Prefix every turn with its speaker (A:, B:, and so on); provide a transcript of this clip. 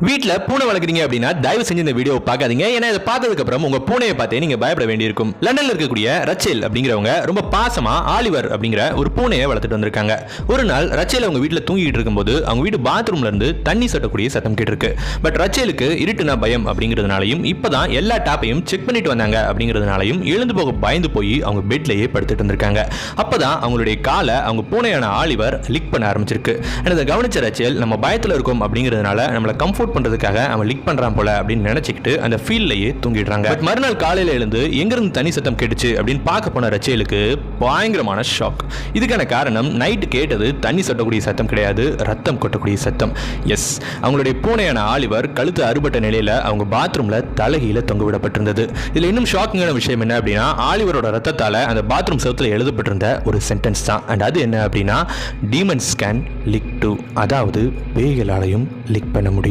A: வீட்ல பூனை வளர்க்குறீங்க அப்படின்னா தயவு செஞ்சு இந்த வீடியோ பார்க்காதீங்க. ஏன்னா இதை பார்த்ததுக்கு அப்புறம் உங்க பூனையை பார்த்தே நீங்க பயப்பட வேண்டியிருக்கும். லண்டன்ல இருக்கக்கூடிய ரச்சேல் அப்படிங்கிறவங்க ரொம்ப பாசமா ஆலிவர் அப்படிங்கிற ஒரு பூனையை வளர்த்துட்டு வந்திருக்காங்க. ஒரு நாள் ரச்சேல் அவங்க வீட்டில் தூங்கிட்டு இருக்கும்போது அவங்க வீட்டு பாத்ரூம்ல இருந்து தண்ணி சட்டக்கூடிய சத்தம் கேட்டிருக்கு. பட் ரச்சேலுக்கு இருட்டுனா பயம் அப்படிங்கிறதுனாலையும் இப்பதான் எல்லா டாப்பையும் செக் பண்ணிட்டு வந்தாங்க அப்படிங்கிறதுனாலையும் எழுந்து போக பயந்து போய் அவங்க பெட்லயே படுத்துட்டு இருந்திருக்காங்க. அப்பதான் அவங்களுடைய காலை அவங்க பூனையான ஆலிவர் லிக் பண்ண ஆரம்பிச்சிருக்கு. அதை கவனிச்ச ரச்சேல் நம்ம பயத்தில் இருக்கோம் அப்படிங்கிறதுனால நம்மளை கம்ஃபர்ட் பண்றதுக்காக அவன் லிக் பண்றான் போல அப்படின்னு நினைச்சிட்டு அந்த ஃபீல்ட்லயே தூங்கிடுறாங்க. பட் மறுநாள் காலையில எழுந்து எங்க இருந்து தண்ணி சத்தம் கேட்டுச்சு அப்படின்னு பார்க்க போன ரச்சேலுக்கு பயங்கரமான ஷாக். இதுக்கான காரணம் நைட் கேட்டது தண்ணி சொட்டக்கூடிய சத்தம் கிடையாது, ரத்தம் கொட்டக்கூடிய சத்தம். எஸ், அவங்களுடைய பூனையான ஆலிவர் கழுத்து அறுபட்ட நிலையில அவங்க பாத்ரூம்ல தலைகீழ தொங்க விடப்பட்டிருந்தது. இதுல இன்னும் ஷாக்கிங்கான விஷயம் என்ன அப்படின்னா ஆலிவரோட ரத்தத்தால அந்த பாத்ரூம் செவுத்துல எழுதப்பட்டிருந்த ஒரு சென்டென்ஸ் தான். அண்ட் அது என்ன அப்படின்னா, டீமன்ஸ் கேன் லிக் டு, அதாவது பேய்களாலையும் லிக் பண்ண முடியும்.